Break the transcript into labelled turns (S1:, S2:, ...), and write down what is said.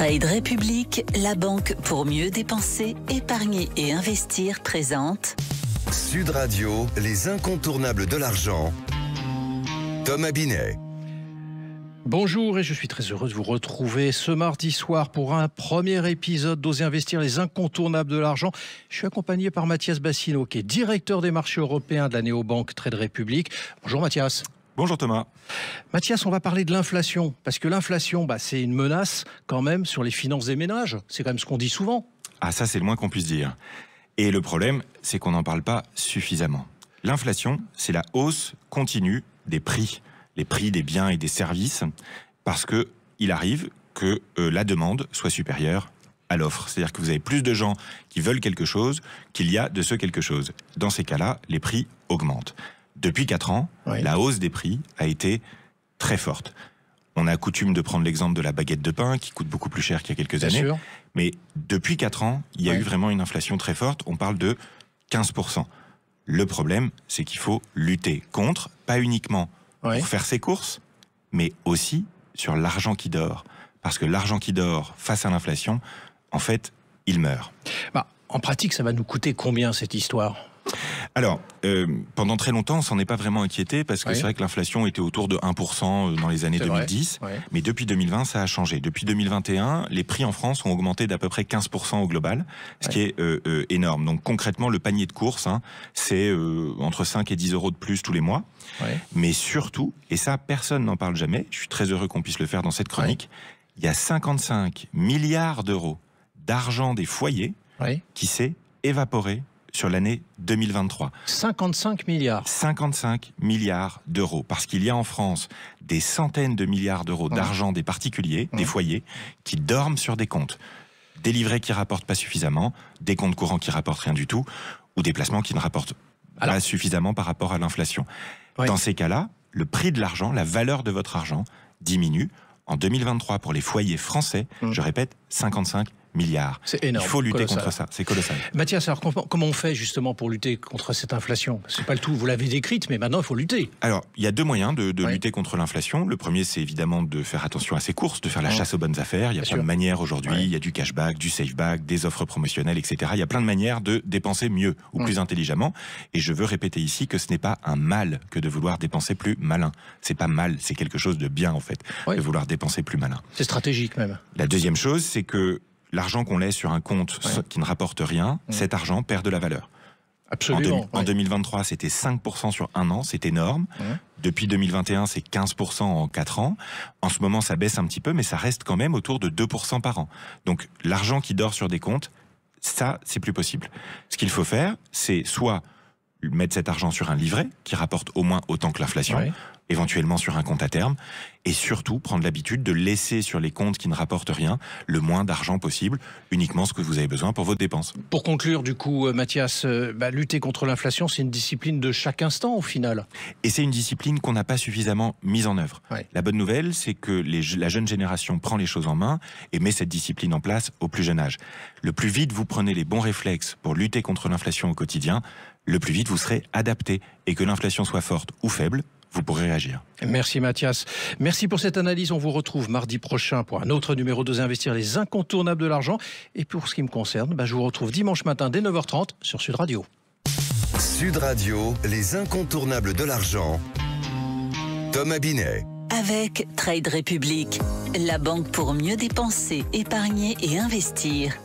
S1: Trade République, la banque pour mieux dépenser, épargner et investir présente
S2: Sud Radio, les incontournables de l'argent. Thomas Binet.
S3: Bonjour et je suis très heureux de vous retrouver ce mardi soir pour un premier épisode d'Oser investir, les incontournables de l'argent. Je suis accompagné par Mathias Bassino, qui est directeur des marchés européens de la néobanque Trade République. Bonjour Mathias.
S4: Bonjour Thomas.
S3: Mathias, on va parler de l'inflation, parce que l'inflation, c'est une menace quand même sur les finances des ménages. C'est quand même ce qu'on dit souvent.
S4: Ah, ça c'est le moins qu'on puisse dire. Et le problème, c'est qu'on n'en parle pas suffisamment. L'inflation, c'est la hausse continue des prix, les prix des biens et des services, parce que il arrive que la demande soit supérieure à l'offre. C'est-à-dire que vous avez plus de gens qui veulent quelque chose qu'il y a de ce quelque chose. Dans ces cas-là, les prix augmentent. Depuis 4 ans, la hausse des prix a été très forte. On a coutume de prendre l'exemple de la baguette de pain qui coûte beaucoup plus cher qu'il y a quelques années. Sûr. Mais depuis 4 ans, il y a eu vraiment une inflation très forte. On parle de 15%. Le problème, c'est qu'il faut lutter contre, pas uniquement pour faire ses courses, mais aussi sur l'argent qui dort. Parce que l'argent qui dort face à l'inflation, en fait, il meurt.
S3: En pratique, ça va nous coûter combien cette histoire ?
S4: Alors, pendant très longtemps, on s'en est pas vraiment inquiété parce que c'est vrai que l'inflation était autour de 1% dans les années 2010. Mais depuis 2020, ça a changé. Depuis 2021, les prix en France ont augmenté d'à peu près 15% au global, ce qui est énorme. Donc concrètement, le panier de courses, c'est entre 5 et 10 euros de plus tous les mois. Mais surtout, et ça, personne n'en parle jamais, je suis très heureux qu'on puisse le faire dans cette chronique, il y a 55 milliards d'euros d'argent des foyers qui s'est évaporé sur l'année 2023.
S3: 55 milliards.
S4: 55 milliards d'euros. Parce qu'il y a en France des centaines de milliards d'euros d'argent des particuliers, des foyers, qui dorment sur des comptes. Des livrets qui rapportent pas suffisamment, des comptes courants qui rapportent rien du tout, ou des placements qui ne rapportent pas suffisamment par rapport à l'inflation. Dans ces cas-là, le prix de l'argent, la valeur de votre argent diminue. En 2023, pour les foyers français, je répète, 55 milliards.
S3: C'est énorme.
S4: Il faut lutter contre ça, c'est colossal.
S3: Mathias, alors comment on fait justement pour lutter contre cette inflation ? C'est pas le tout, vous l'avez décrite, mais maintenant il faut lutter.
S4: Alors, il y a 2 moyens de lutter contre l'inflation. Le premier, c'est évidemment de faire attention à ses courses, de faire la chasse aux bonnes affaires. Il y a plein de manières aujourd'hui, il y a du cashback, du safeback, des offres promotionnelles, etc. Il y a plein de manières de dépenser mieux ou plus intelligemment. Et je veux répéter ici que ce n'est pas un mal que de vouloir dépenser plus malin. C'est pas mal, c'est quelque chose de bien en fait, de vouloir dépenser plus malin.
S3: C'est stratégique même.
S4: La deuxième chose, c'est que l'argent qu'on laisse sur un compte qui ne rapporte rien, cet argent perd de la valeur.
S3: Absolument.
S4: En 2023, c'était 5% sur un an, c'est énorme. Depuis 2021, c'est 15% en 4 ans. En ce moment, ça baisse un petit peu, mais ça reste quand même autour de 2% par an. Donc, l'argent qui dort sur des comptes, ça, c'est plus possible. Ce qu'il faut faire, c'est soit mettre cet argent sur un livret qui rapporte au moins autant que l'inflation, éventuellement sur un compte à terme, et surtout prendre l'habitude de laisser sur les comptes qui ne rapportent rien le moins d'argent possible, uniquement ce que vous avez besoin pour vos dépenses.
S3: Pour conclure, du coup, Mathias, lutter contre l'inflation, c'est une discipline de chaque instant au final.
S4: Et c'est une discipline qu'on n'a pas suffisamment mise en œuvre. La bonne nouvelle, c'est que la jeune génération prend les choses en main et met cette discipline en place au plus jeune âge. Le plus vite vous prenez les bons réflexes pour lutter contre l'inflation au quotidien, le plus vite vous serez adapté. Et que l'inflation soit forte ou faible, vous pourrez réagir.
S3: Merci Mathias. Merci pour cette analyse. On vous retrouve mardi prochain pour un autre numéro d'Oser investir, les incontournables de l'argent. Et pour ce qui me concerne, je vous retrouve dimanche matin dès 9h30 sur Sud Radio.
S2: Sud Radio, les incontournables de l'argent. Thomas Binet.
S1: Avec Trade République, la banque pour mieux dépenser, épargner et investir.